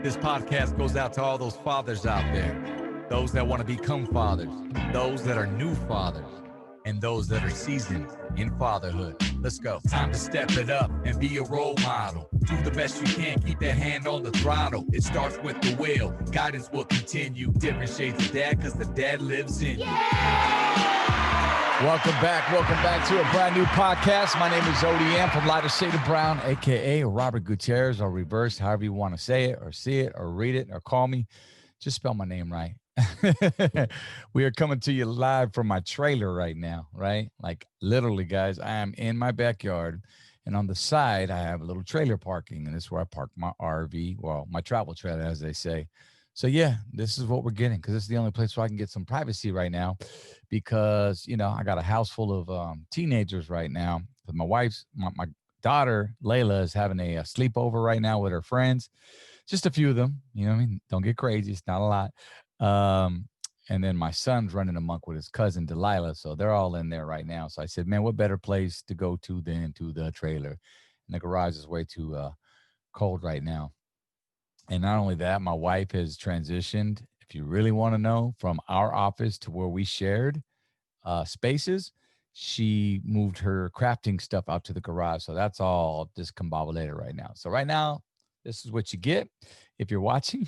This podcast goes out to all those fathers out there, those that want to become fathers, those that are new fathers, and those that are seasoned in fatherhood. Let's go. Time to step it up and be a role model. Do the best you can, keep that hand on the throttle. It starts with the will, guidance will continue. Different shades of dad, because the dad lives in you. Welcome back to a brand new podcast. My name is ODM from Lighter Shade of Brown, aka Robert Gutierrez, or reverse, however you want to say it, or see it, or read it, or call me. Just spell my name right. We are coming to you live from my trailer right now, right? Like literally, guys, I am in my backyard, and on the side, I have a little trailer parking, and this is where I park my RV, well, my travel trailer, as they say. So yeah, this is what we're getting, because this is the only place where I can get some privacy right now, because I got a house full of teenagers right now. My my daughter Layla is having a sleepover right now with her friends, just a few of them. You know what I mean? Don't get crazy; it's not a lot. And then my son's running amok with his cousin Delilah, so they're all in there right now. So I said, man, what better place to go to than to the trailer? And the garage is way too cold right now. And not only that, my wife has transitioned, if you really want to know, from our office to where we shared spaces. She moved her crafting stuff out to the garage. So that's all discombobulated right now. So right now, this is what you get if you're watching.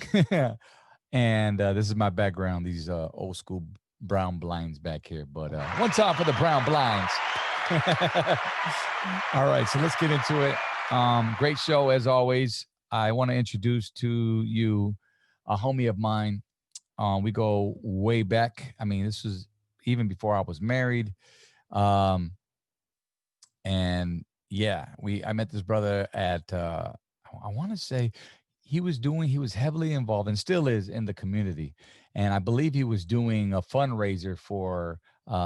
And this is my background, these old school brown blinds back here. But one time for the brown blinds. All right, so let's get into it. Great show as always. I want to introduce to you a homie of mine. We go way back. I mean, this was even before I was married. And yeah, I met this brother at, I want to say he was heavily involved and still is in the community. And I believe he was doing a fundraiser for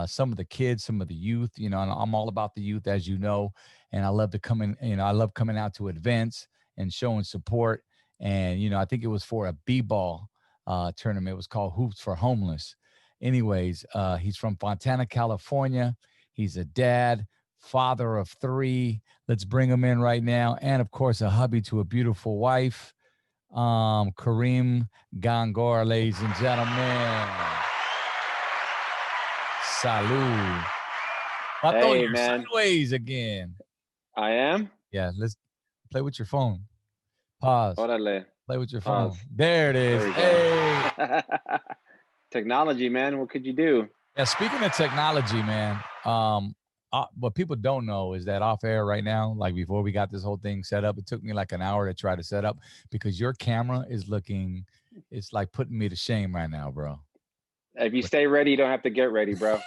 some of the kids, some of the youth, and I'm all about the youth, as you know, and I love to come in, I love coming out to events and showing support. And, I think it was for a b-ball tournament. It was called Hoops for Homeless. Anyways, he's from Fontana, California. He's a dad, father of 3. Let's bring him in right now. And of course, a hubby to a beautiful wife. Kareem Gongora, ladies and gentlemen. Salud. Hey, man. Sideways again. I am? Yeah, let's play with your phone. Pause. Órale. Play with your phone. There it is. There hey. Technology, man. What could you do? Yeah, speaking of technology, man, what people don't know is that off air right now, like before we got this whole thing set up, it took me like an hour to try to set up, because your camera it's like putting me to shame right now, bro. If you stay ready, you don't have to get ready, bro.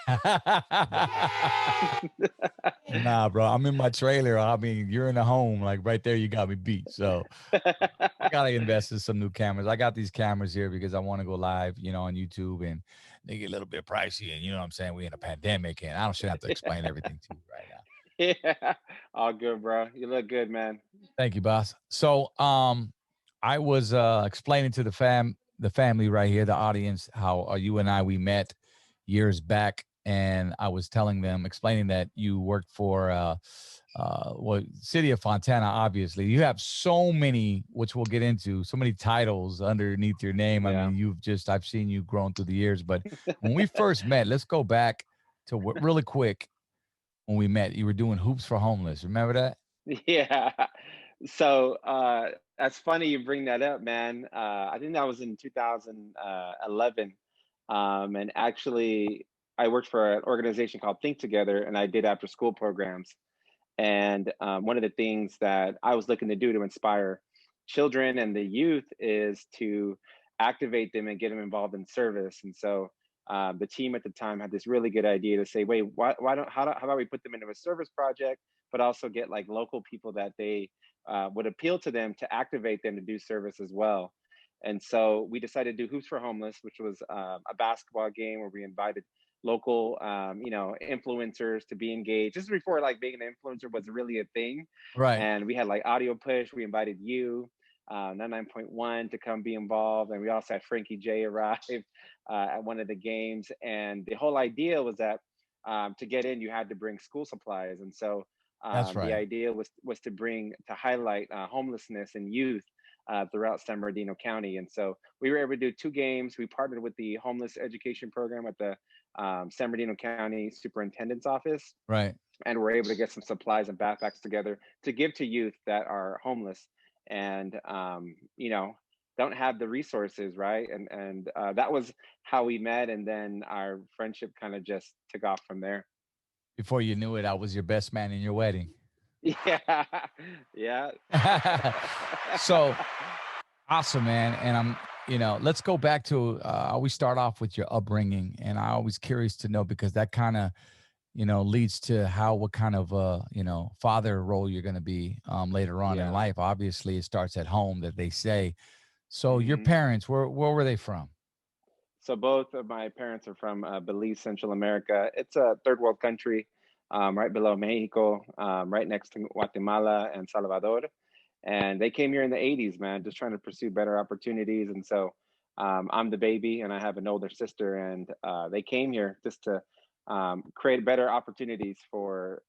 Nah, bro. I'm in my trailer. I mean, you're in the home. Like right there, you got me beat. So I got to invest in some new cameras. I got these cameras here because I want to go live, on YouTube, and they get a little bit pricey. And you know what I'm saying? We're in a pandemic, and I shouldn't have to explain everything to you right now. Yeah. All good, bro. You look good, man. Thank you, boss. So I was explaining to the family right here, the audience, how you and we met years back, and I was explaining that you worked for city of Fontana. Obviously, you have so many, which we'll get into, so many titles underneath your name. Yeah. I mean, I've seen you grown through the years. But when we first met, let's go back to really quick. When we met, you were doing Hoops for Homeless. Remember that? Yeah. So that's funny you bring that up, man. I think that was in 2011. And actually, I worked for an organization called Think Together, and I did after school programs. And one of the things that I was looking to do to inspire children and the youth is to activate them and get them involved in service. And so the team at the time had this really good idea to say, wait, how about we put them into a service project, but also get like local people that they would appeal to them to activate them to do service as well. And so we decided to do Hoops for Homeless, which was a basketball game where we invited local, influencers to be engaged. This is before like being an influencer was really a thing. Right. And we had like audio push. We invited you, 99.1 to come be involved. And we also had Frankie J arrive at one of the games. And the whole idea was that to get in, you had to bring school supplies. And so That's right. the idea was to highlight homelessness in youth throughout San Bernardino County. And so we were able to do 2 games. We partnered with the homeless education program at the San Bernardino County Superintendent's Office, Right. and we're able to get some supplies and backpacks together to give to youth that are homeless and don't have the resources, right? And that was how we met, and then our friendship kind of just took off from there. Before you knew it, I was your best man in your wedding. Yeah, yeah. So awesome, man. And let's go back to, I always start off with your upbringing. And I always curious to know, because that kind of, leads to what kind of, father role you're going to be later on in Yeah. life. Obviously, it starts at home, that they say. So your hmm parents, where were they from? So both of my parents are from Belize, Central America. It's a third world country, right below Mexico, right next to Guatemala and Salvador. And they came here in the 80s, man, just trying to pursue better opportunities. And so I'm the baby, and I have an older sister, and they came here just to create better opportunities for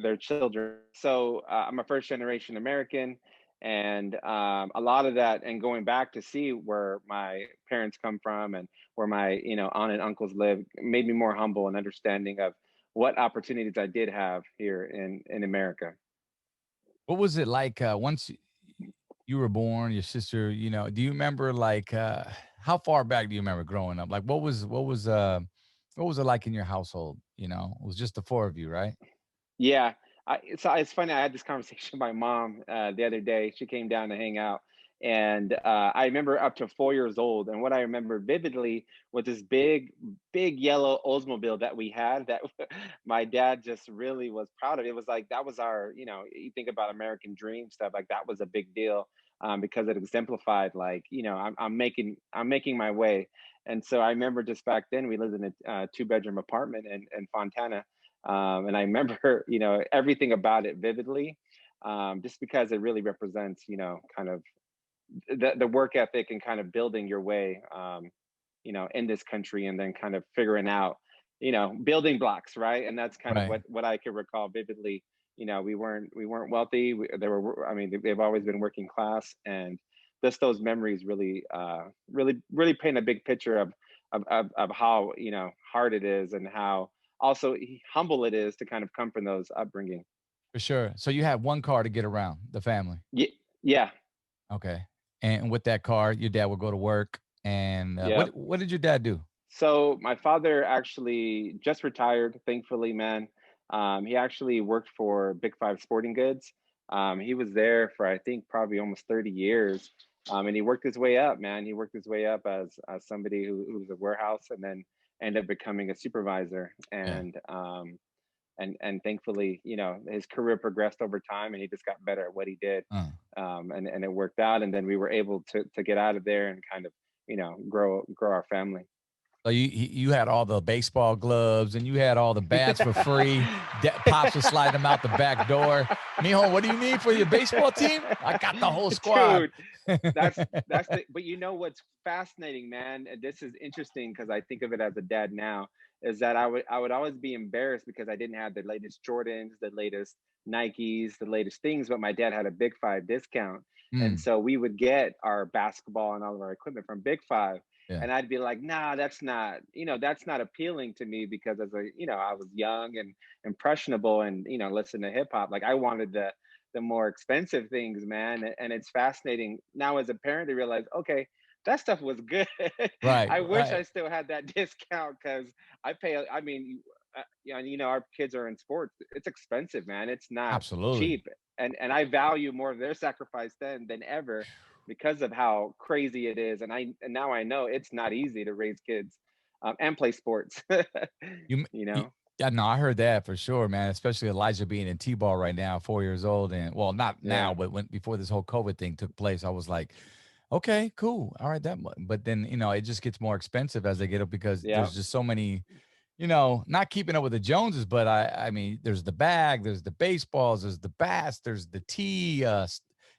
their children. So I'm a first generation American, and a lot of that, and going back to see where my parents come from and where my aunt and uncles live, made me more humble and understanding of what opportunities I did have here in America. What was it like once you were born, your sister, do you remember like how far back do you remember growing up? Like what was it like in your household? It was just the four of you, right? Yeah, it's funny. I had this conversation with my mom the other day. She came down to hang out, and I remember up to 4 years old. And what I remember vividly was this big yellow Oldsmobile that we had that my dad just really was proud of. It was like that was our, you think about American dream stuff, like that was a big deal because it exemplified, like, I'm making my way. And so I remember just back then we lived in a 2 bedroom apartment in Fontana, and I remember, everything about it vividly, just because it really represents, kind of the work ethic and kind of building your way, in this country, and then kind of figuring out, building blocks, right? And that's kind of Right. what I can recall vividly. We weren't wealthy. I mean, they've always been working class, and just those memories really, really paint a big picture of how hard it is, and how also humble it is to kind of come from those upbringing. For sure. So you had one car to get around the family. Yeah, yeah, Okay. And with that car, your dad would go to work. And yeah. what did your dad do? So my father actually just retired, thankfully, man. He actually worked for Big Five Sporting Goods. He was there for, I think, probably almost 30 years. And he worked his way up, man. He worked his way up as somebody who was a warehouse, and then ended up becoming a supervisor. Yeah. And thankfully, his career progressed over time, and he just got better at what he did. Uh. And it worked out. And then we were able to get out of there and kind of, grow our family. So you had all the baseball gloves, and you had all the bats for free. Pops was sliding them out the back door. Mijo, what do you need for your baseball team? I got the whole squad. Dude, that's but what's fascinating, man, and this is interesting because I think of it as a dad now, is that I would always be embarrassed because I didn't have the latest Jordans, the latest Nikes, the latest things, but my dad had a Big Five discount. And Mm, so we would get our basketball and all of our equipment from Big Five. yeah. And I'd be like, nah, that's not appealing to me, because I was young and impressionable, and listen to hip hop. Like, I wanted the more expensive things, man. And it's fascinating now as a parent to realize, okay, that stuff was good. Right. I wish I Right. still had that discount, because I mean, our kids are in sports. It's expensive, man. It's not Absolutely. cheap. And I value more of their sacrifice then than ever, because of how crazy it is. And now I know it's not easy to raise kids, and play sports. You, m- you you know? yeah, no, I heard that for sure, man. Especially Elijah being in T-ball right now, 4 years old, and well, not now, Yeah. but before this whole COVID thing took place, I was like, okay, cool, all right, But then it just gets more expensive as they get up, because Yeah. there's just so many, not keeping up with the Joneses. But I mean, there's the bag, there's the baseballs, there's the bats, there's the tee.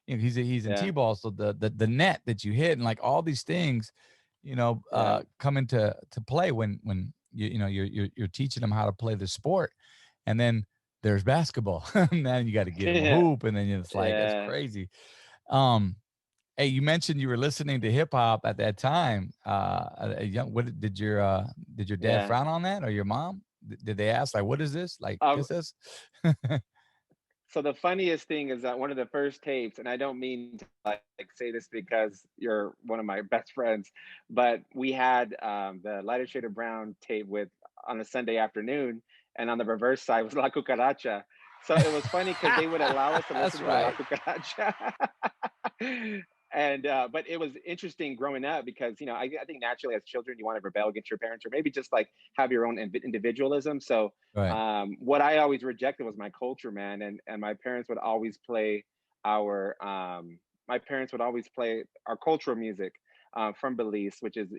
He's in Yeah. T-ball, so the net that you hit, and like all these things, Yeah. come into to play when you're teaching them how to play the sport. And then there's basketball. And then you got to get them a Yeah. hoop, and then it's like, that's Yeah. crazy. um Hey, you mentioned you were listening to hip hop at that time. What did your dad Yeah. frown on that, or your mom? Did they ask like, "What is this? Like, Um, kiss us?" so the funniest thing is that one of the first tapes, and I don't mean to say this because you're one of my best friends, but we had the lighter shade of brown tape with on a Sunday afternoon, and on the reverse side was La Cucaracha. So it was funny because they would allow us to That's listen to La right. Cucaracha. And but it was interesting growing up because I think naturally as children you want to rebel against your parents or maybe just like have your own individualism. So Right. what I always rejected was my culture, man, and our my parents would always play our cultural music from Belize, which is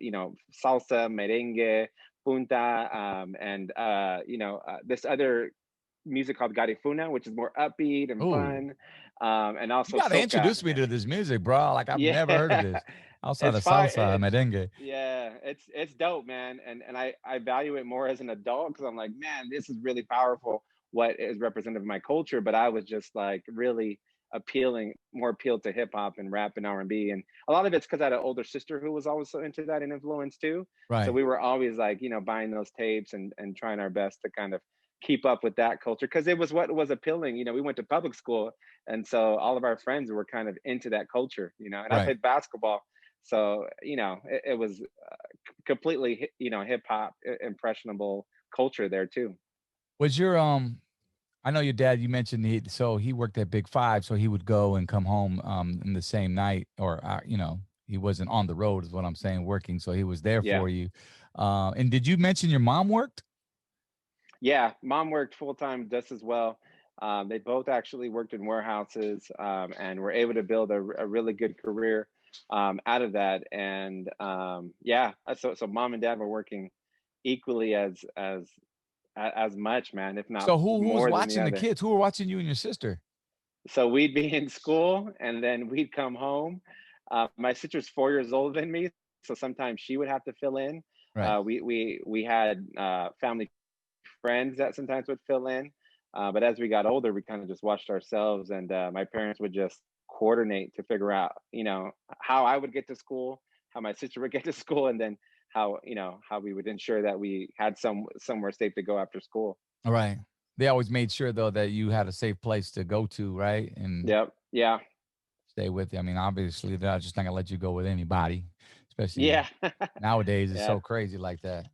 salsa, merengue, punta, and this other music called garifuna, which is more upbeat and Ooh, fun, and you also got to soca. introduce me to this music, bro. Like, I've never heard of Yeah, this outside it's of fine. salsa and merengue. Yeah, it's dope, man, and I value it more as an adult because I'm like, man, this is really powerful. What is representative of my culture, but I was just like really more appealed to hip hop and rap and R&B, and a lot of it's because I had an older sister who was always so into that and influenced too. So Right. we were always like, buying those tapes and trying our best to kind of keep up with that culture because it was what was appealing. We went to public school, and so all of our friends were kind of into that culture. And I Right. played basketball, so it was completely hip hop impressionable culture there too. Was your I know your dad. You mentioned he worked at Big Five, so he would go and come home in the same night, or he wasn't on the road, is what I'm saying, working, so he was there Yeah. for you. And did you mention your mom worked? Yeah, mom worked full time just as well. They both actually worked in warehouses and were able to build a really good career out of that. And yeah, so mom and dad were working equally as much, man, if not So who was more than the watching the other. kids? Who were watching you and your sister? So we'd be in school, and then we'd come home. My sister's 4 years older than me, so sometimes she would have to fill in. Right. We had family friends that sometimes would fill in. But as we got older, we kind of just watched ourselves, and my parents would just coordinate to figure out, how I would get to school, how my sister would get to school, and then how we would ensure that we had somewhere safe to go after school. All right. They always made sure though that you had a safe place to go to, right? And Yep. Yeah. stay with you. I mean, obviously they're just not gonna let you go with anybody, especially Yeah. nowadays. It's Yeah. so crazy like that.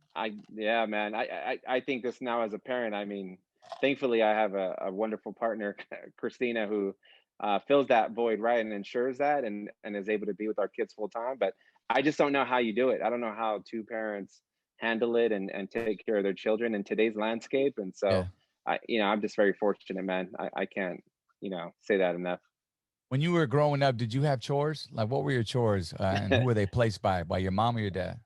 Yeah, man. I think this now as a parent. I mean, thankfully I have a wonderful partner, Christina, who fills that void, right, and ensures that, and is able to be with our kids full time. But I just don't know how you do it. I don't know how two parents handle it and take care of their children in today's landscape. And so Yeah. I'm just very fortunate, man. I can't, say that enough. When you were growing up, did you have chores? Like, what were your chores, and who were they placed by your mom or your dad?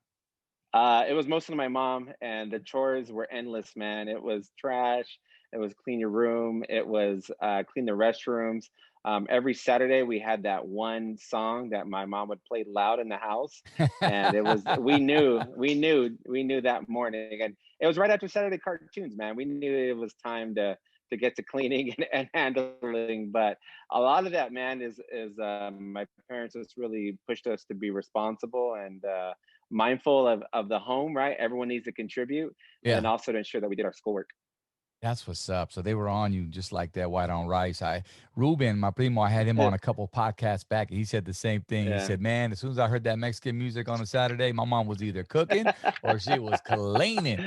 It was mostly my mom, and the chores were endless, man. It was trash. It was clean your room. It was clean the restrooms. Every Saturday, we had that one song that my mom would play loud in the house, and it was we knew that morning, and it was right after Saturday cartoons, man. We knew it was time to get to cleaning and handling, but a lot of that, man, is my parents just really pushed us to be responsible and mindful of the home, right? Everyone needs to contribute, and then Yeah. also to ensure that we did our schoolwork. That's what's up. So they were on you just like that, white on rice. Ruben, my primo, I had him on a couple podcasts back, and he said the same thing. He Yeah, said, "Man, as soon as I heard that Mexican music on a Saturday, my mom was either cooking or she was cleaning,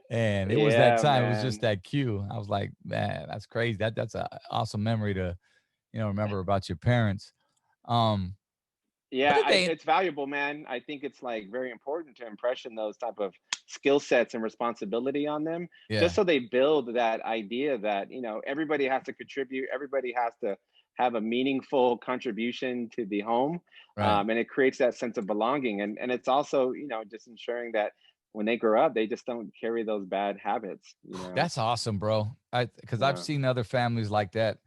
and it was that yeah, time. It was just man. that cue. I was like, man, that's crazy. That's a awesome memory to remember about your parents. Um, what Yeah, did they? it's valuable, man. I think it's like very important to impression those type of skill sets and responsibility on them, just Yeah, so they build that idea that everybody has to contribute, everybody has to have a meaningful contribution to the home, right. and it creates that sense of belonging, and it's also just ensuring that when they grow up, they just don't carry those bad habits. That's awesome, bro. Because I've Yeah, seen other families like that,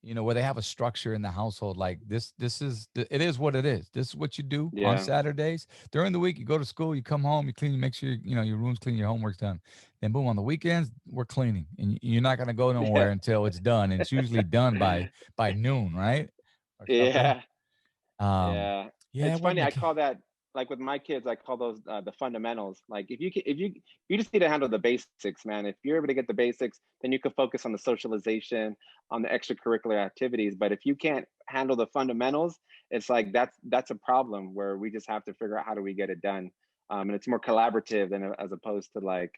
where they have a structure in the household. Like it is what it is. This is what you do on yeah, Saturdays. During the week, you go to school, you come home, you clean, you make sure your room's clean, your homework's done. Then boom, on the weekends, we're cleaning, and you're not gonna go nowhere yeah, until it's done. And it's usually done by noon, right, or something. yeah. Um, Yeah, yeah, it's it wasn't funny. the I case. call that, like with my kids, I call those the fundamentals. Like if you just need to handle the basics, man. If you're able to get the basics, then you can focus on the socialization, on the extracurricular activities. But if you can't handle the fundamentals, it's like that's a problem where we just have to figure out how do we get it done. And it's more collaborative than as opposed to like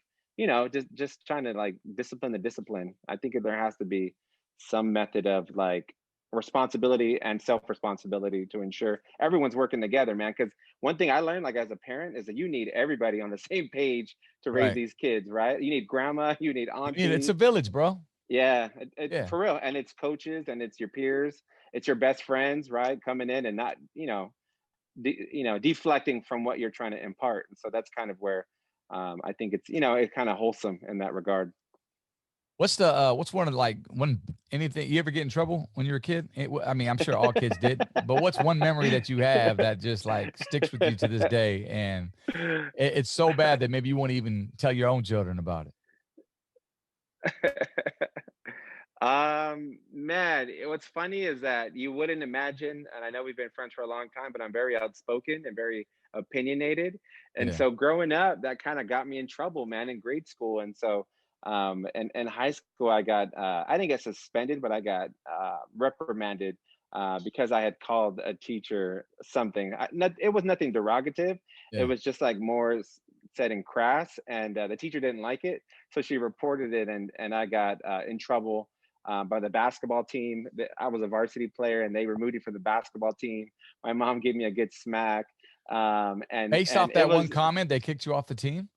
just trying to like discipline the discipline. I think there has to be some method of like responsibility and self-responsibility to ensure everyone's working together, man. Because one thing I learned, like as a parent, is that you need everybody on the same page to raise Right. these kids, right? You need grandma, you need You need it's a auntie, village, bro. yeah, Yeah. for real. And it's coaches and it's your peers, it's your best friends, right? Coming in and not, deflecting from what you're trying to impart. And so that's kind of where I think it's kind of wholesome in that regard. What's one of like one anything you ever get in trouble when you were a kid? I mean, I'm sure all kids did, but what's one memory that you have that just like sticks with you to this day, and it's so bad that maybe you won't even tell your own children about it? Man, what's funny is that you wouldn't imagine, and I know we've been friends for a long time, but I'm very outspoken and very opinionated. And Yeah. so growing up, that kind of got me in trouble, man, in grade school. And so, and in high school, I didn't get suspended, but I got reprimanded because I had called a teacher something. It was nothing derogative. It Yeah. was just like more said in crass, and the teacher didn't like it, so she reported it, and I got in trouble by the basketball team. I was a varsity player, and they removed me from the basketball team. My mom gave me a good smack, and Based off it that one was comment, they kicked you off the team?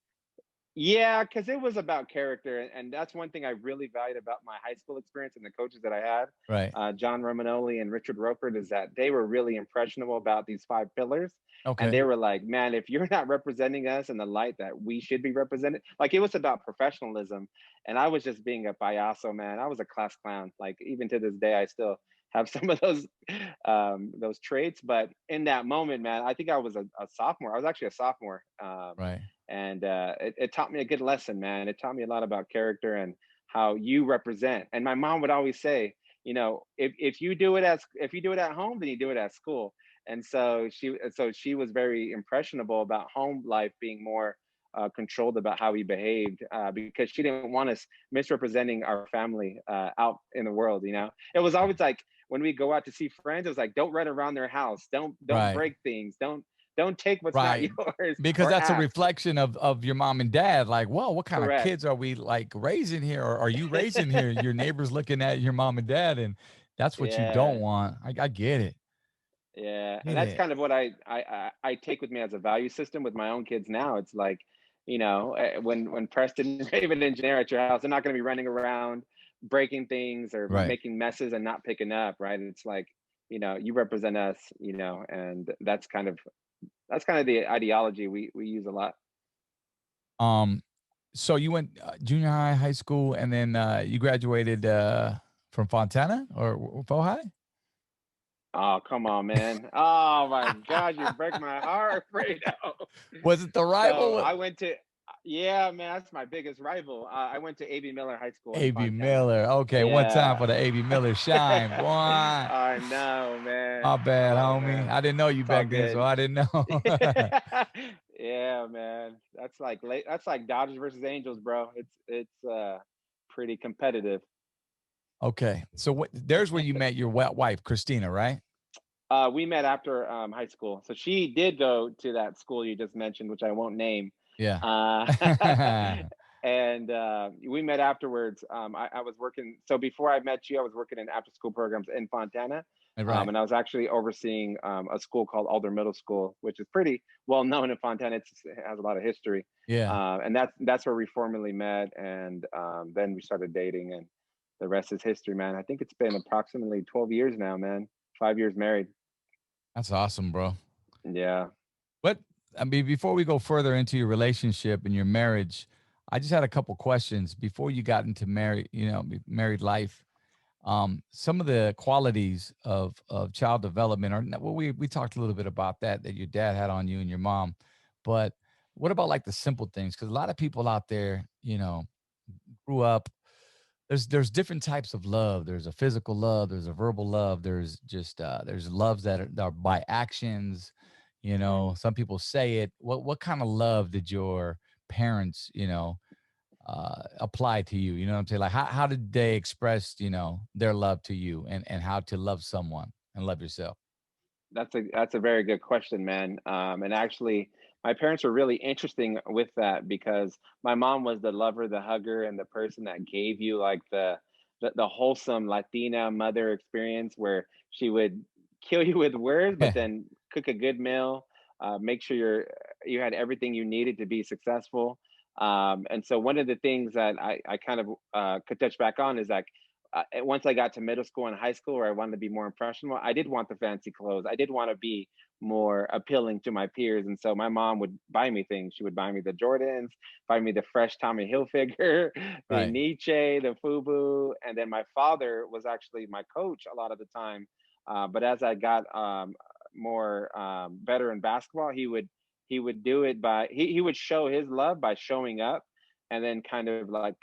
yeah, because it was about character, and that's one thing I really valued about my high school experience and the coaches that I had, Right. John Romanoli and Richard Roper, is that they were really impressionable about these five pillars, and Okay. they were like, "Man, if you're not representing us in the light that we should be represented, like it was about professionalism." And I was just being a payaso, man. I was a class clown. Like even to this day, I still have some of those traits. But in that moment, man, I think I was a sophomore. I was actually a sophomore. Right. And it taught me a good lesson, man. It taught me a lot about character and how you represent. And my mom would always say, if you do it if you do it at home, then you do it at school. And so she was very impressionable about home life being more controlled about how we behaved, because she didn't want us misrepresenting our family out in the world. It was always like when we go out to see friends, it was like, don't run around their house, don't Right. break things, don't take what's not Right. yours, Because or that's a ask. reflection of your mom and dad. Like, well, what kind of Correct. kids are we like raising here? Or are you raising here? Your neighbors looking at your mom and dad, and that's what you don't Yeah. want. I get it. Yeah, and Get that's it. kind of what I take with me as a value system with my own kids now. It's like, when Preston, Raven, and Janae are at your house, they're not going to be running around breaking things or Right. making messes and not picking up, right? And it's like, you represent us, and that's kind of the ideology we use a lot. Um, so you went junior high, high school, and then you graduated from Fontana or Faux High? Oh, come on, man. Oh my God, you break my heart, Fredo. Was it the So rival? I went to, yeah, man, that's my biggest rival. I went to AB Miller High School in AB Fontana. Miller. Okay, one time Yeah. for the AB Miller shine. Boy, I know, my man. bad, Oh homie. man, I didn't know you it's all back then, so good. I didn't know. Yeah, man. That's like late. That's like Dodgers versus Angels, bro. It's pretty competitive. Okay, so there's where you met your wet wife, Christina, right? We met after high school, so she did go to that school you just mentioned, which I won't name. Yeah. Uh, and we met afterwards. I was working. So before I met you, I was working in after-school programs in Fontana, Right. and I was actually overseeing a school called Alder Middle School, which is pretty well known in Fontana. It has a lot of history, Yeah. and that's where we formally met, and then we started dating, and the rest is history, man. I think it's been approximately 12 years now, man. 5 years married. That's awesome, bro. Yeah. But I mean, before we go further into your relationship and your marriage, I just had a couple questions before you got into married life. Some of the qualities of child development are well, we talked a little bit about that your dad had on you and your mom, but what about like the simple things? Because a lot of people out there, grew up there's different types of love. There's a physical love, there's a verbal love, there's just there's loves that are by actions. You know, Mm. some people say it. What kind of love did your parents, apply to you? You know what I'm saying? Like how did they express, their love to you, and how to love someone and love yourself? That's a very good question, man. And actually, my parents were really interesting with that because my mom was the lover, the hugger, and the person that gave you like the wholesome Latina mother experience where she would kill you with words, but then cook a good meal, make sure you had everything you needed to be successful. And so one of the things that I kind of could touch back on is like once I got to middle school and high school where I wanted to be more impressionable, I did want the fancy clothes. I did want to be more appealing to my peers. And so my mom would buy me things. She would buy me the Jordans, buy me the fresh Tommy Hilfiger, the Right. Nietzsche, the Fubu. And then my father was actually my coach a lot of the time. But as I got more better in basketball, he would do it by he would show his love by showing up and then kind of like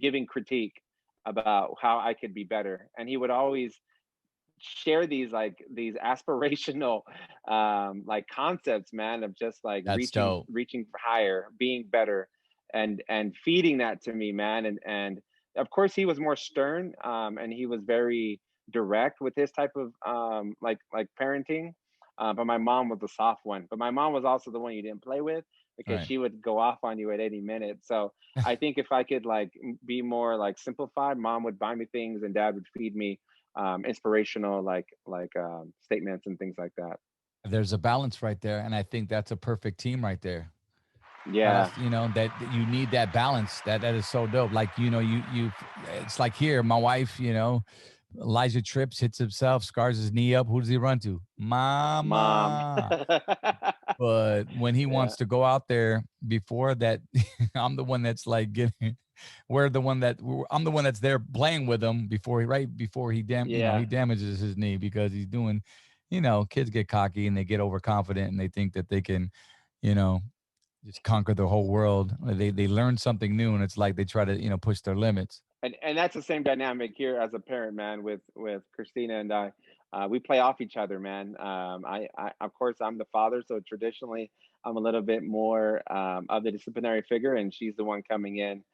giving critique about how I could be better. And he would always share these aspirational like concepts, man, of just like That's reaching dope. reaching for higher, being better, and feeding that to me, man. And of course he was more stern, and he was very direct with his type of like parenting. But my mom was the soft one. But my mom was also the one you didn't play with because Right. she would go off on you at any minute. So I think if I could like be more like simplified, mom would buy me things and dad would feed me inspirational statements and things like that. There's a balance right there, and I think that's a perfect team right there. Yeah. That's, that you need that balance. That is so dope. Like, you it's like here, my wife, Elijah trips, hits himself, scars his knee up. Who does he run to? Mom. Mama. But when he Yeah. wants to go out there before that, I'm the one that's like getting, I'm the one that's there playing with him before right before he Yeah. damages his knee because he's doing, kids get cocky and they get overconfident and they think that they can, you know, just conquer the whole world. They learn something new and it's like they try to, push their limits. And that's the same dynamic here as a parent, man, with Christina and I. We play off each other, man. I of course I'm the father, so traditionally I'm a little bit more of the disciplinary figure, and she's the one coming in,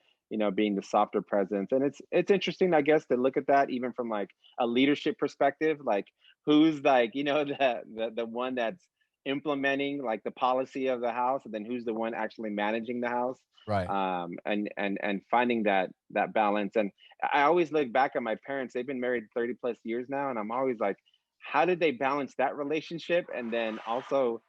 being the softer presence. And it's interesting, I guess, to look at that even from like a leadership perspective, like who's like the one that's implementing like the policy of the house, and then who's the one actually managing the house, Right. and finding that balance. And I always look back at my parents. They've been married 30 plus years now, and I'm always like, how did they balance that relationship and then also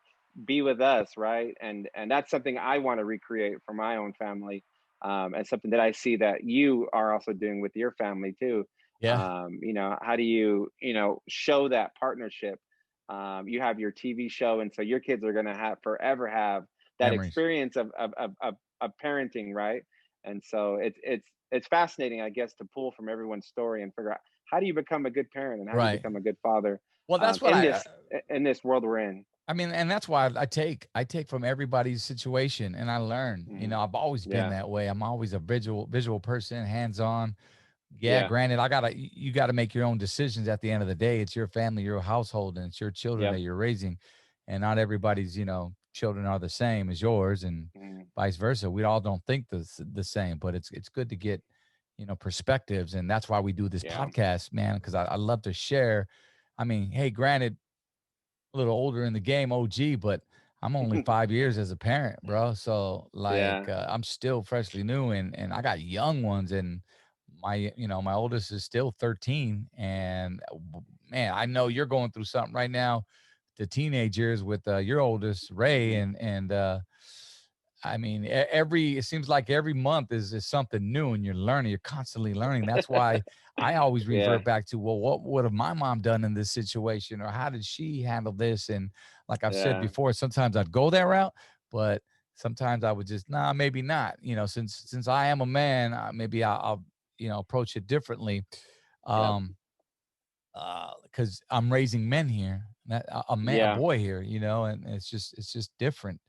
be with us, right? And that's something I want to recreate for my own family, and something that I see that you are also doing with your family too. Yeah. How do you show that partnership? You have your TV show, and so your kids are going to have forever have that Memories. experience of parenting, right? And so it's fascinating, I guess, to pull from everyone's story and figure out how do you become a good parent and how do you Right. become a good father, Well, that's what in I, this world we're in. I mean, and that's why I take from everybody's situation and I learn. Mhm. I've always been Yeah, that way. I'm always a visual person, hands on. Yeah, yeah, granted, you gotta make your own decisions at the end of the day. It's your family, your household, and it's your children yep, that you're raising. And not everybody's, children are the same as yours and mhm, vice versa. We all don't think the same, but it's good to get, perspectives. And that's why we do this yeah, podcast, man, because I love to share. I mean, hey, granted, a little older in the game, OG, but I'm only 5 years as a parent, bro. So like, yeah, I'm still freshly new, and I got young ones, and my oldest is still 13, and man, I know you're going through something right now, the teenage years with your oldest Ray, mhm, and I mean, it seems like every month is something new, and you're learning. You're constantly learning. That's why I always yeah, revert back to, well, what would have my mom done in this situation, or how did she handle this? And like I've said yeah, before, sometimes I'd go that route, but sometimes I would just, nah, maybe not. Since I am a man, maybe I'll approach it differently. yep, Um, because I'm raising men here, a yeah, boy here, and it's just different.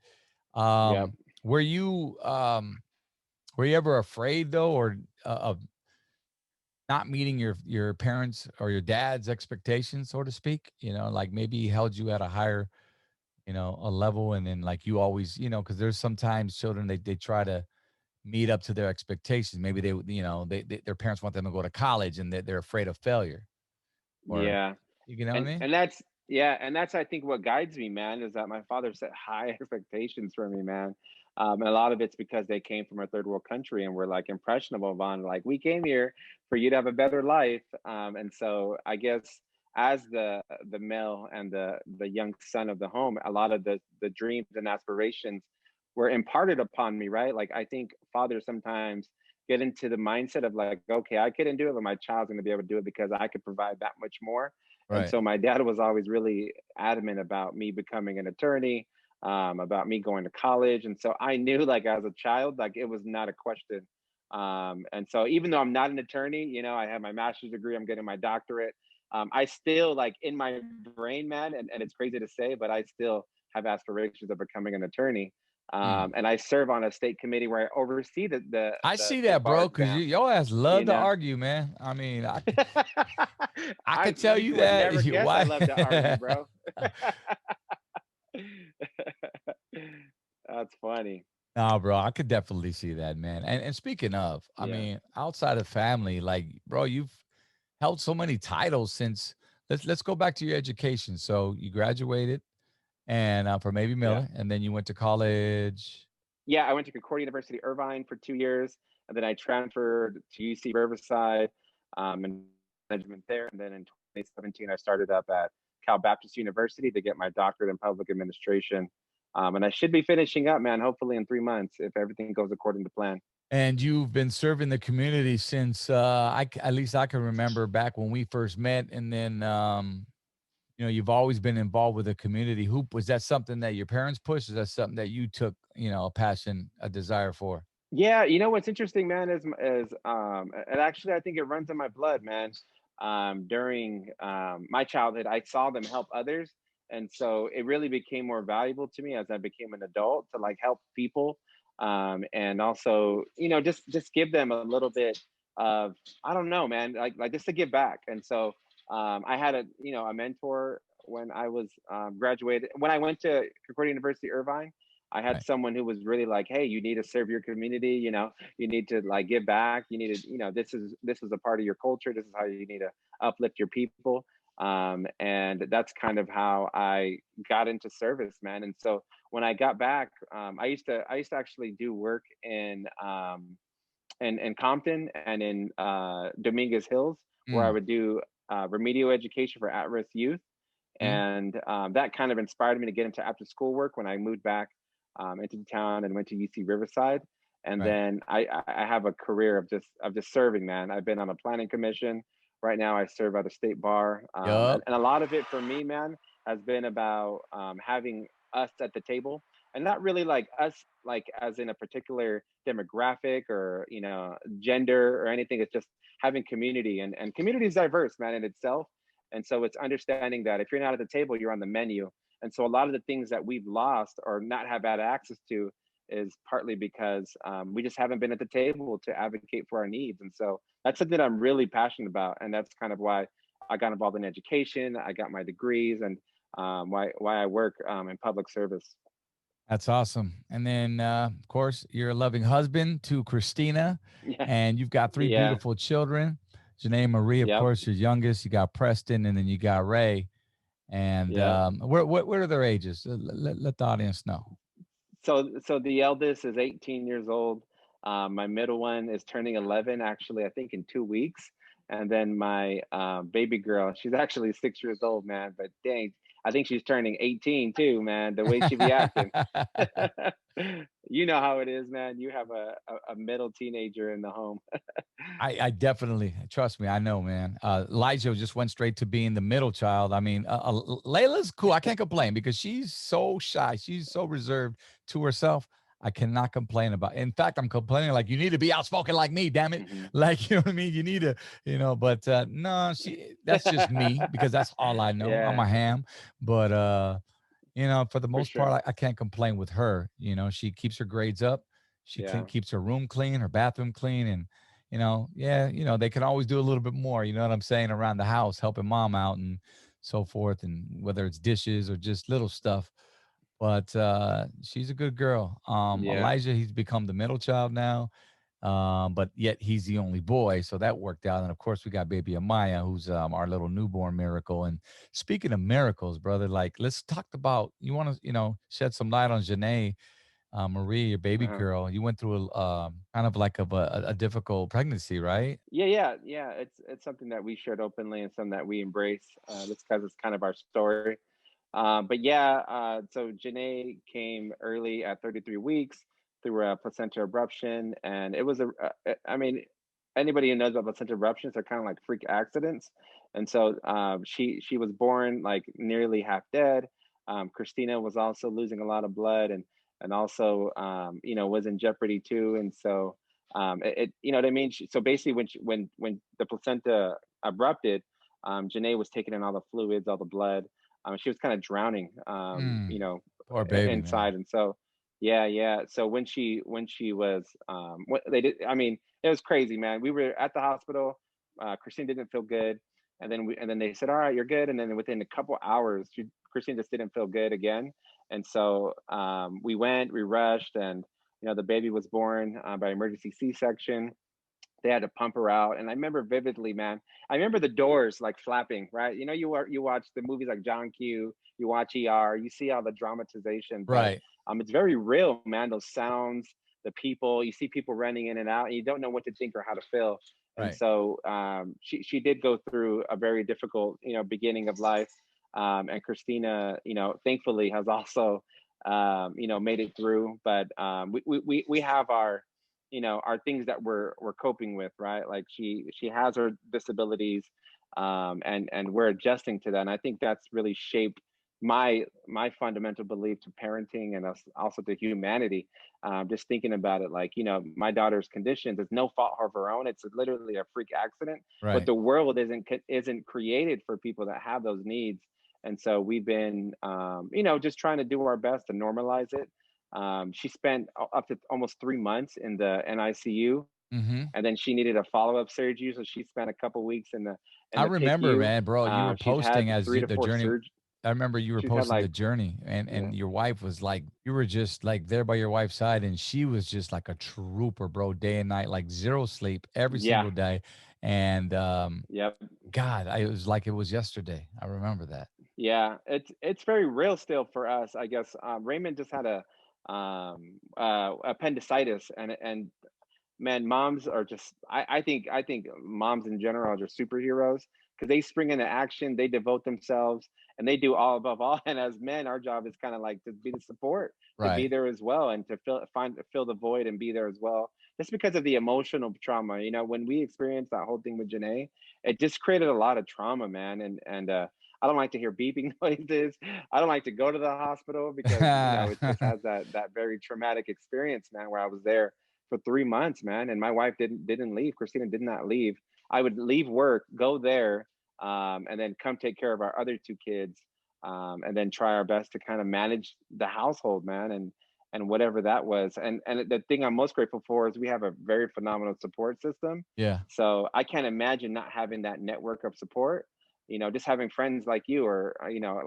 yep. Um, were you um were you ever afraid though, or of not meeting your parents or your dad's expectations, so to speak? You know, like maybe he held you at a higher, a level, and then like you always, because there's sometimes children they try to meet up to their expectations. Maybe their parents want them to go to college and they're afraid of failure, or Yeah. you know what I and mean? and that's yeah, and that's I think what guides me, man, is that my father set high expectations for me, man. And a lot of it's because they came from a third world country and were like impressionable on like we came here for you to have a better life. And so I guess as the male and the young son of the home, a lot of the dreams and aspirations were imparted upon me, right? Like I think fathers sometimes get into the mindset of like, okay, I couldn't do it, but my child's going to be able to do it because I could provide that much more. And Right. so my dad was always really adamant about me becoming an attorney, about me going to college. And so I knew like as a child, like it was not a question. And so even though I'm not an attorney, I have my master's degree, I'm getting my doctorate. I still like in my brain, man, and it's crazy to say, but I still have aspirations of becoming an attorney. Mm. And I serve on a state committee where I oversee the the I the, see the that, bar bro, because exam. your ass You love to know, argue, man. I mean, I I could tell you you would that. never guess I Why? love to argue, bro. That's funny. No, bro, I could definitely see that, man. And speaking of, I Yeah, mean, outside of family, like, bro, you've held so many titles since. Let's go back to your education. So you graduated and from Maybe yeah, Miller, and then you went to college. yeah. I went to Concordia University, Irvine, for 2 years, and then I transferred to UC Riverside, and management there. And then in 2017, I started up at Cal Baptist University to get my doctorate in public administration. And I should be finishing up, man. Hopefully in 3 months, if everything goes according to plan. And you've been serving the community since at least I can remember back when we first met. And then you've always been involved with the community. Who was that something that your parents pushed? Is that something that you took, a passion, a desire for? Yeah, what's interesting, man, is and actually I think it runs in my blood, man. During my childhood, I saw them help others, and so it really became more valuable to me as I became an adult to like help people, and also just give them a little bit of I don't know, man, like just to give back. And so I had a mentor when I was graduated when I went to Concordia University, Irvine. I had Right. someone who was really like, "Hey, you need to serve your community. You need to like give back. You need to, this is a part of your culture. This is how you need to uplift your people." And that's kind of how I got into service, man. And so when I got back, I used to actually do work in Compton and in Dominguez Hills, where I Mm, would do remedial education for at-risk youth. mm, And that kind of inspired me to get into after school work when I moved back into town and went to UC Riverside. And right. then I have a career of just serving, man. I've been on a planning commission. Right now I serve at a state bar. And, Yup. and a lot of it for me, man, has been about having us at the table, and not really like us like as in a particular demographic or gender or anything. It's just having community, and community is diverse, man, in itself. And so it's understanding that if you're not at the table, you're on the menu. And so a lot of the things that we've lost or not have had access to is partly because we just haven't been at the table to advocate for our needs. And so that's something I'm really passionate about. And that's kind of why I got involved in education. I got my degrees, and why I work in public service. That's awesome. And then, of course, you're a loving husband to Christina, Yeah. and you've got three Yeah. beautiful children. Janae Marie, of Yep. course, your youngest. You got Preston, and then you got Ray. And Yep. what are their ages? Let the audience know. So the eldest is 18 years old. My middle one is turning 11, actually, I think in 2 weeks. And then my baby girl, she's actually 6 years old, man. But dang, I think she's turning 18 too, man. The way she be acting. You know how it is, man. You have a middle teenager in the home. I definitely trust me. I know, man. Elijah just went straight to being the middle child. I mean, Layla's cool. I can't complain because she's so shy. She's so reserved to herself. I cannot complain about. In fact, I'm complaining like you need to be outspoken like me. Damn it, Hmm. like you know what I mean. You need to, But no, that's just me because that's all I know. I'm Yeah, a ham, but for the for most part, sure. I can't complain with her. She keeps her grades up. She Yeah. keeps her room clean, her bathroom clean, and yeah, they can always do a little bit more, you know what I'm saying, around the house, helping mom out and so forth, and whether it's dishes or just little stuff. But she's a good girl. Yeah. Elijah, he's become the middle child now, but yet he's the only boy, so that worked out. And of course, we got baby Amaya, who's our little newborn miracle. And speaking of miracles, brother, like let's talk about, you want to shed some light on Janae, Marie, your baby Uh-huh. girl. You went through kind of like a difficult pregnancy, right? Yeah. It's something that we shared openly and something that we embrace. Just because it's kind of our story. But yeah, so Janae came early at 33 weeks through a placenta eruption, and it was I mean, anybody who knows about placenta eruptions are kind of like freak accidents, and so she was born like nearly half dead. Christina was also losing a lot of blood, and also was in jeopardy too, and so you know what I mean. So basically, when the placenta erupted, Janae was taking in all the fluids, all the blood. She was kind of drowning, Mm, poor baby, inside, man. and so yeah. So when she was, what they did, I mean, it was crazy, man. We were at the hospital. Christine didn't feel good, and then they said, "All right, you're good." And then within a couple hours, Christine just didn't feel good again, and so we rushed, and the baby was born by emergency C-section. They had to pump her out, and I remember vividly, man. I remember the doors like flapping, right? You watch the movies like John Q, you watch ER, you see all the dramatization, but Right, it's very real, man. Those sounds, the people, you see people running in and out, and you don't know what to think or how to feel. And right. so she did go through a very difficult, beginning of life. And Christina, thankfully has also, made it through. But we have our things that we're coping with, right? Like she has her disabilities, and we're adjusting to that. And I think that's really shaped my fundamental belief to parenting and also to humanity. Just thinking about it, like my daughter's conditions is no fault of her own. It's literally a freak accident. But Right. the world isn't created for people that have those needs. And so we've been, just trying to do our best to normalize it. She spent up to almost 3 months in the NICU, Hmm. and then she needed a follow up surgery. So she spent a couple weeks in the I remember, PICU. man, bro, you were She's posting had as three to the four journey. surgeries. I remember you were She's had posting the like, journey, and yeah, your wife was like, you were just like there by your wife's side, and she was just like a trooper, bro, day and night, like zero sleep every yeah, single day. And yep, God, it was like it was yesterday. I remember that. yeah. It's very real still for us, I guess. Raymond just had a appendicitis, and man, moms are just I think moms in general are just superheroes because they spring into action, they devote themselves, and they do all above all. And as men, our job is kind of like to be the support, to be Right. there as well, and to fill the void and be there as well. Just because of the emotional trauma, when we experienced that whole thing with Janae, it just created a lot of trauma, man. And I don't like to hear beeping noises. I don't like to go to the hospital because it just has that very traumatic experience, man, where I was there for 3 months, man. And my wife didn't leave. Christina did not leave. I would leave work, go there, and then come take care of our other two kids, and then try our best to kind of manage the household, man, and whatever that was. And the thing I'm most grateful for is we have a very phenomenal support system. Yeah. So I can't imagine not having that network of support. Just having friends like you, or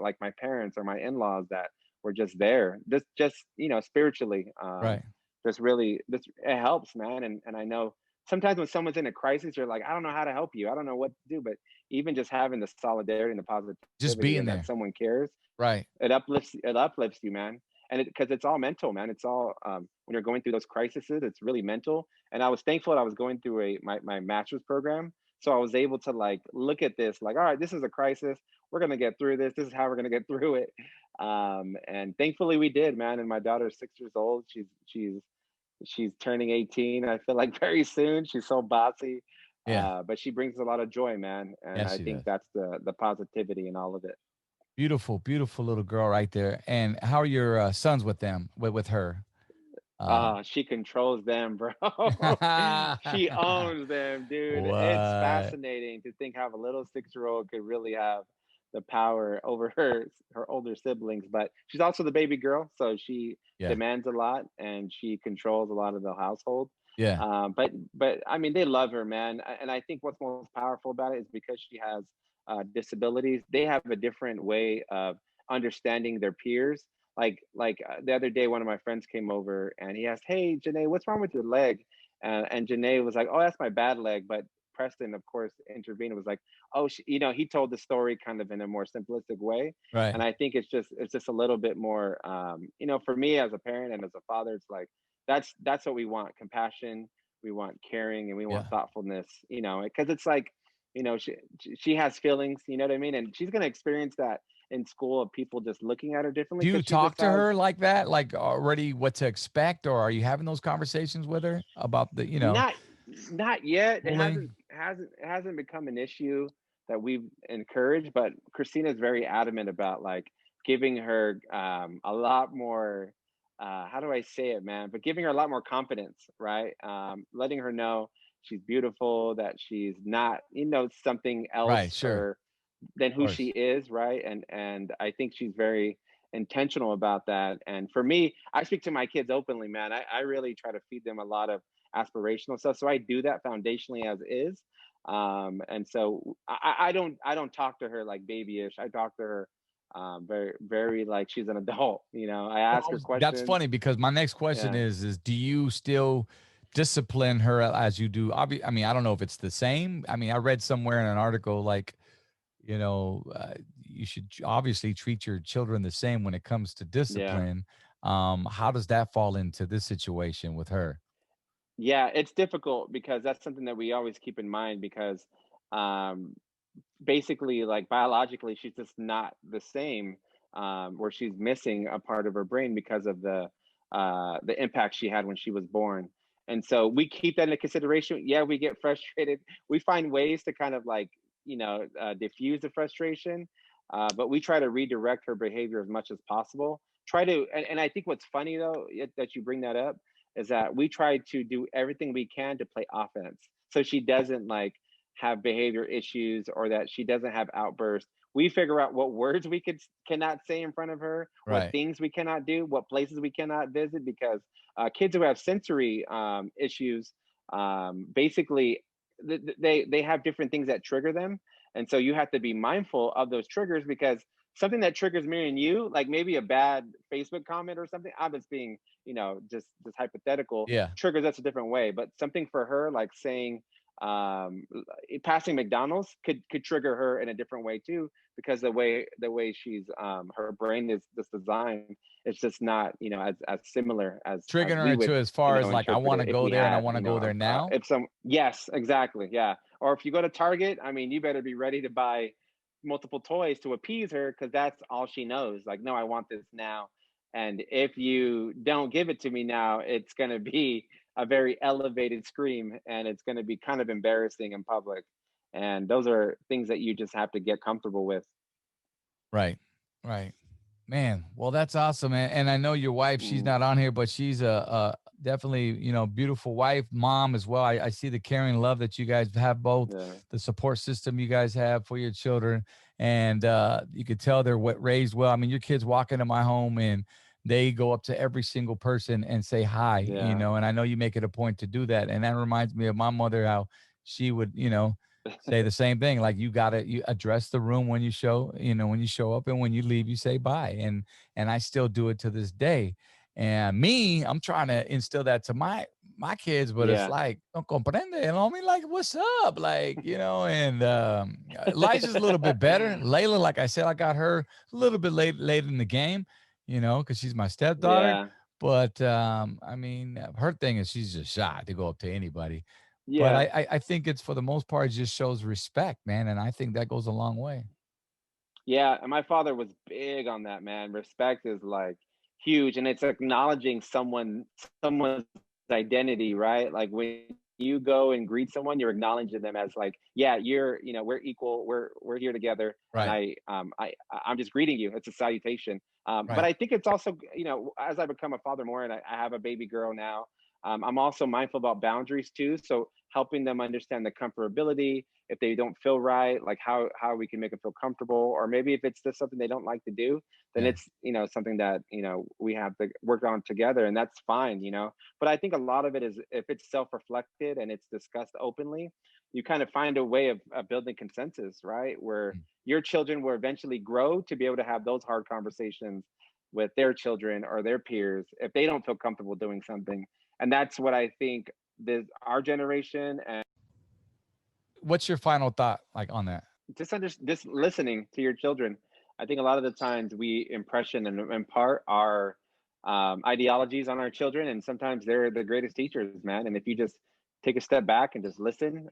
like my parents or my in-laws that were just there, just spiritually. Right. Just really, this it helps, man. And I know sometimes when someone's in a crisis, you're like, I don't know how to help you, I don't know what to do. But even just having the solidarity and the Just positivity, being and that there. someone cares, Right. it uplifts you, man. And because it's all mental, man. It's all, when you're going through those crises, it's really mental. And I was thankful that I was going through my master's program, so I was able to like look at this like, all right, this is a crisis, we're going to get through this is how we're going to get through it. And thankfully we did, man. And my daughter's 6 years old. She's turning 18, I feel like, very soon. She's so bossy, Yeah. but she brings a lot of joy, man. And Yes, I she think does. that's the positivity in all of it. Beautiful, beautiful little girl right there. And how are your sons with them, with her? Um, She controls them, bro. She owns them, dude. It's what? fascinating to think how a little 6-year-old could really have the power over her older siblings. But she's also the baby girl, so she Yeah. demands a lot and she controls a lot of the household. Yeah. But I mean, they love her, man. And I think what's most powerful about it is because she has disabilities. They have a different way of understanding their peers. The other day, one of my friends came over and he asked, "Hey, Janae, what's wrong with your leg?" And Janae was like, "Oh, that's my bad leg." But Preston, of course, intervened and was like, "Oh, he told the story kind of in a more simplistic way." Right. And I think it's just a little bit more, for me as a parent and as a father, it's like that's what we want: compassion, we want caring, and we want Yeah. thoughtfulness. Because it's like, she has feelings. You know what I mean? And she's gonna experience that in school of people just looking at her differently Do you because she talk just to has her like that? Like already what to expect, or are you having those conversations with her about the, not not yet. It hasn't bullying? hasn't it hasn't become an issue that we've encouraged, but Christina is very adamant about like giving her a lot more, how do I say it, man? But giving her a lot more confidence, right? Letting her know she's beautiful, that she's not, something Right. else Sure. or than Of who she course. is, right? And I think she's very intentional about that. And for me, I speak to my kids openly, man. I really try to feed them a lot of aspirational stuff. So I do that foundationally as is. And so I don't talk to her like babyish. I talk to her very, very like she's an adult. I Well, ask her that's questions. funny because my next question Yeah, is do you still discipline her as you do? I mean, I don't know if it's the same. I mean, I read somewhere in an article like, you should obviously treat your children the same when it comes to yeah. discipline. How does that fall into this situation with her? Yeah, it's difficult because that's something that we always keep in mind because um basically, like, biologically she's just not the same, where she's missing a part of her brain because of the impact she had when she was born. And so we keep that into consideration. Yeah, we get frustrated, we find ways to kind of like, diffuse the frustration, but we try to redirect her behavior as much as possible. Try to and I think what's funny though, that you bring that up, is that we try to do everything we can to play offense so she doesn't like have behavior issues or that she doesn't have outbursts. We figure out what words we cannot say in front of her, what Right. things we cannot do, what places we cannot visit, because kids who have sensory issues, basically, they have different things that trigger them, and so you have to be mindful of those triggers because something that triggers me and you, like maybe a bad Facebook comment or something, I'm just being, just hypothetical, Yeah. triggers us a different way. But something for her, like saying, passing McDonald's could trigger her in a different way too, because the way she's her brain is just designed, it's just not, as similar as Triggering we her to would, as far as like, I interpret want it to if go we there and I had, want to go there now. if some yes, exactly, yeah. Or if you go to Target, I mean, you better be ready to buy multiple toys to appease her because that's all she knows. Like, no, I want this now. And if you don't give it to me now, it's going to be a very elevated scream and it's going to be kind of embarrassing in public. And those are things that you just have to get comfortable with. Right. Right. Man, well, that's awesome, man. And I know your wife, she's Mm, not on here, but she's a definitely, beautiful wife, mom as well. I see the caring love that you guys have both, yeah. the support system you guys have for your children. And you could tell they're raised well. I mean, your kids walk into my home and they go up to every single person and say hi, Yeah. and I know you make it a point to do that. And that reminds me of my mother, how she would, say the same thing. Like you address the room when you show, when you show up, and when you leave, you say bye. And I still do it to this day. And me, I'm trying to instill that to my kids, but it's Yeah. like, don't comprende, I mean, like, what's up? Like, and Elijah's a little bit better. Layla, like I said, I got her a little bit late in the game, because she's my stepdaughter. Yeah. But I mean, her thing is she's just shy to go up to anybody. But Yeah. I think it's, for the most part, it just shows respect, man, and I think that goes a long way. Yeah, and my father was big on that, man. Respect is like huge, and it's acknowledging someone's identity, right? Like when you go and greet someone, you're acknowledging them as like, yeah, we're equal, we're here together, and Right, I'm just greeting you. It's a salutation. But right. I think it's also, as I become a father more, and I have a baby girl now. I'm also mindful about boundaries too. So helping them understand the comfortability. If they don't feel right, like how we can make them feel comfortable, or maybe if it's just something they don't like to do, then Yeah. it's something that we have to work on together, and that's fine. But I think a lot of it is, if it's self-reflected and it's discussed openly, you kind of find a way of building consensus, right? Where Mm. your children will eventually grow to be able to have those hard conversations with their children or their peers if they don't feel comfortable doing something. And that's what I think this our generation, and What's your final thought like on that? just listening to your children. I think a lot of the times we impression and impart our ideologies on our children, and sometimes they're the greatest teachers, man. And if you just take a step back and just listen,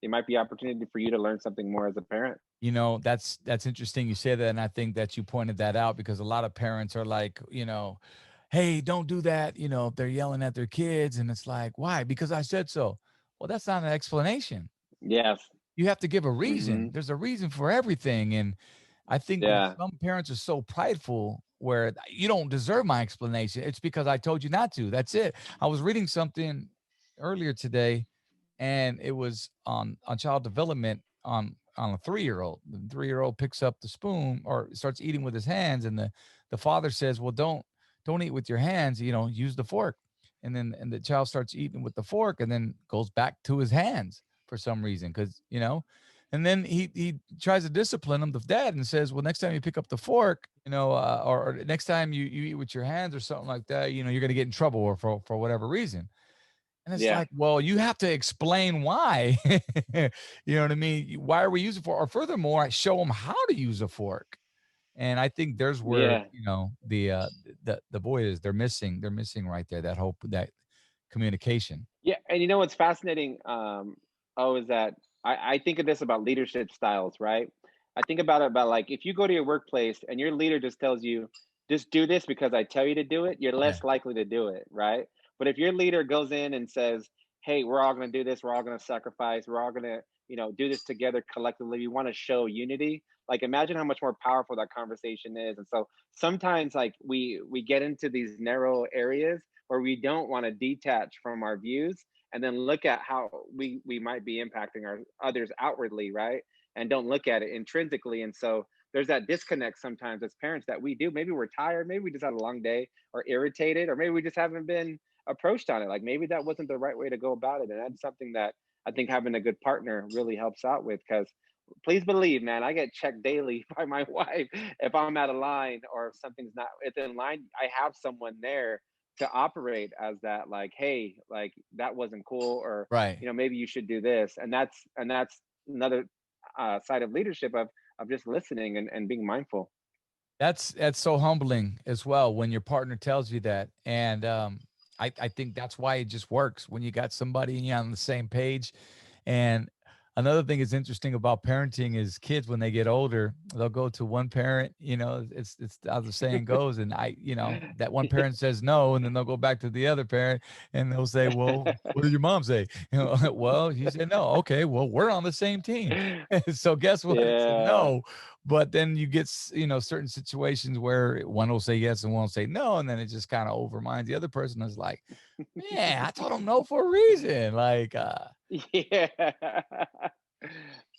it might be opportunity for you to learn something more as a parent. That's interesting you say that, and I think that you pointed that out because a lot of parents are like, hey, don't do that. They're yelling at their kids, and it's like, why? Because I said so. Well, that's not an explanation. Yes. You have to give a Hmm. reason. There's a reason for everything, and I think Yeah. some parents are so prideful where you don't deserve my explanation. It's because I told you not to. That's it. I was reading something earlier today, and it was on child development on a 3-year-old. The 3-year-old picks up the spoon or starts eating with his hands, and the father says, "Well, don't eat with your hands. Use the fork." And the child starts eating with the fork, and then goes back to his hands for some reason, because and then he tries to discipline him, the dad, and says, "Well, next time you pick up the fork, or next time you eat with your hands or something like that, you're going to get in trouble or for whatever reason." And it's Yeah. like, well, you have to explain why. You know what I mean? Why are we using for? Or furthermore, I show them how to use a fork. And I think there's where Yeah. the boy is. They're missing right there that communication. Yeah, and you know what's fascinating, is that I think of this about leadership styles, right? I think about it about, like, if you go to your workplace and your leader just tells you, just do this because I tell you to do it, you're Yeah, less likely to do it, right? But if your leader goes in and says, hey, we're all going to do this, we're all going to sacrifice, we're all going to, do this together collectively, we want to show unity. Like, imagine how much more powerful that conversation is. And so sometimes, like, we get into these narrow areas where we don't want to detach from our views and then look at how we might be impacting our others outwardly, right? And don't look at it intrinsically. And so there's that disconnect sometimes as parents that we do. Maybe we're tired, maybe we just had a long day, or irritated, or maybe we just haven't been approached on it. Like, maybe that wasn't the right way to go about it. And that's something that I think having a good partner really helps out with, because please believe, man, I get checked daily by my wife if I'm out of line or if something's not within line. I have someone there to operate as that, like, hey, like, that wasn't cool, or right. maybe you should do this. And that's another side of leadership, of just listening and being mindful. That's so humbling as well when your partner tells you that. And I think that's why it just works when you got somebody and you're on the same page. And another thing is interesting about parenting is kids, when they get older, they'll go to one parent, it's how the saying goes. And that one parent says no, and then they'll go back to the other parent and they'll say, well, what did your mom say? Well, he said no. Okay, well, we're on the same team. So guess what? It's a Yeah. no. But then you get, certain situations where one will say yes and one will say no. And then it just kind of overminds the other person. Is like, man, I told him no for a reason. Like, Yeah.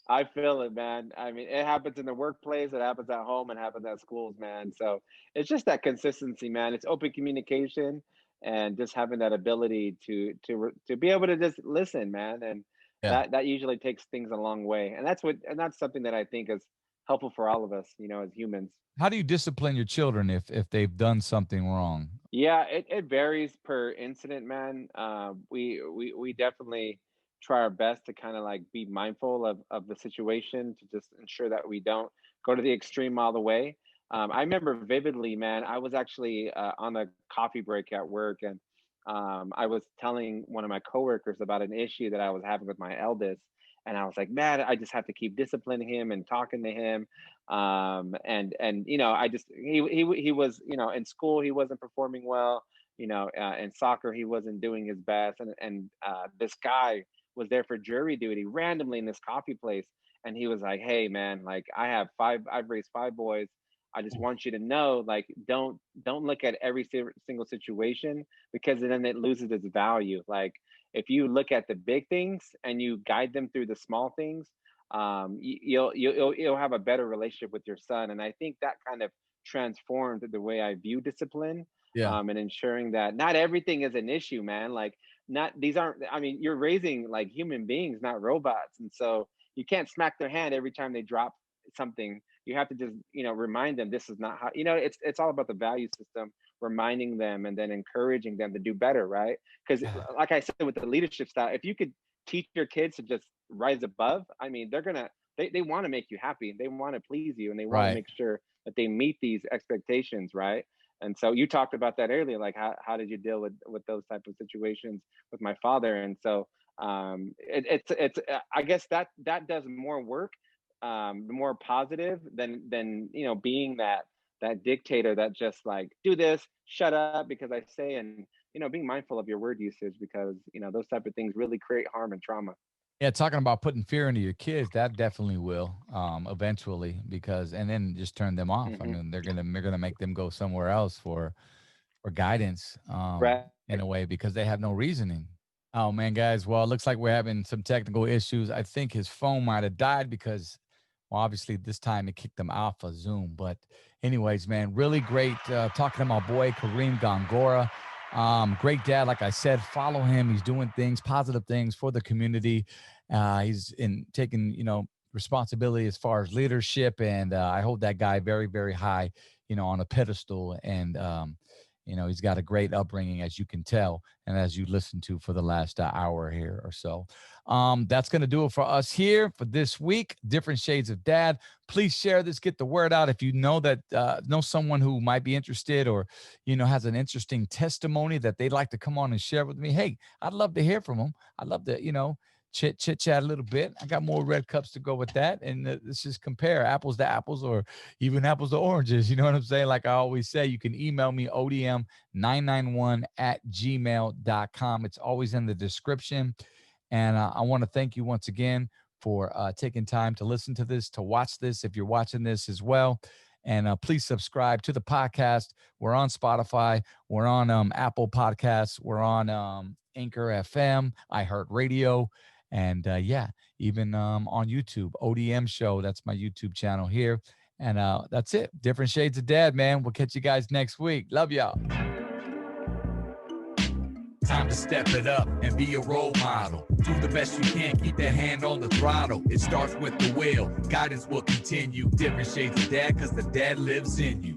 I feel it, man. I mean, it happens in the workplace, it happens at home, it happens at schools, man. So it's just that consistency, man. It's open communication and just having that ability to be able to just listen, man. And yeah. that usually takes things a long way. And that's something that I think is helpful for all of us, as humans. How do you discipline your children if they've done something wrong? Yeah, it varies per incident, man. We definitely try our best to kind of like be mindful of the situation to just ensure that we don't go to the extreme all the way. I remember vividly, man. I was actually on a coffee break at work, and I was telling one of my coworkers about an issue that I was having with my eldest, and I was like, man, I just have to keep disciplining him and talking to him, and I just he was, in school he wasn't performing well, in soccer he wasn't doing his best, and this guy was there for jury duty randomly in this coffee place, and he was like, hey man, like, I've raised 5 boys, I just want you to know, like, don't look at every single situation, because then it loses its value. Like, if you look at the big things and you guide them through the small things, you'll have a better relationship with your son. And I think that kind of transformed the way I view discipline, Yeah. and ensuring that not everything is an issue, man. Like, not these aren't. I mean, you're raising like human beings, not robots, and so you can't smack their hand every time they drop something. You have to just, remind them this is not how. It's all about the value system, reminding them and then encouraging them to do better, right? Because, like I said, with the leadership style, if you could teach your kids to just rise above, I mean, they want to make you happy, they want to please you, and they want to Right. make sure that they meet these expectations, right? And so you talked about that earlier, like how did you deal with those type of situations with my father? And so it's I guess that does more work, more positive than being that dictator that just like, do this, shut up because I say, and being mindful of your word usage, because those type of things really create harm and trauma. Yeah, talking about putting fear into your kids, that definitely will, eventually, because and then just turn them off. I Hmm. mean, they're gonna make them go somewhere else for guidance, Right. in a way, because they have no reasoning. Oh man, guys. Well, it looks like we're having some technical issues. I think his phone might have died because, well, obviously this time it kicked him off of Zoom. But anyways, man, really great talking to my boy Kareem Gongora. Great dad, like I said. Follow him. He's doing things, positive things for the community. He's in taking, responsibility as far as leadership, and I hold that guy very, very high, on a pedestal. And he's got a great upbringing, as you can tell, and as you listened to for the last hour here or so. That's going to do it for us here for this week. Different Shades of Dad. Please share this, get the word out. If you know that know someone who might be interested, or has an interesting testimony that they'd like to come on and share with me, hey, I'd love to hear from them. I'd love to chit chat a little bit. I got more red cups to go with that, and let's just compare apples to apples, or even apples to oranges. You know what I'm saying? Like I always say, you can email me odm991@gmail.com. It's always in the description. And I want to thank you once again for taking time to listen to this, to watch this, if you're watching this as well. And please subscribe to the podcast. We're on Spotify. We're on Apple Podcasts. We're on Anchor FM, iHeartRadio, and even on YouTube, ODM Show. That's my YouTube channel here. And that's it. Different Shades of Dad, man. We'll catch you guys next week. Love y'all. Time to step it up and be a role model. Do the best you can, keep that hand on the throttle. It starts with the will, guidance will continue. Different Shades of Dad, cause the dad lives in you.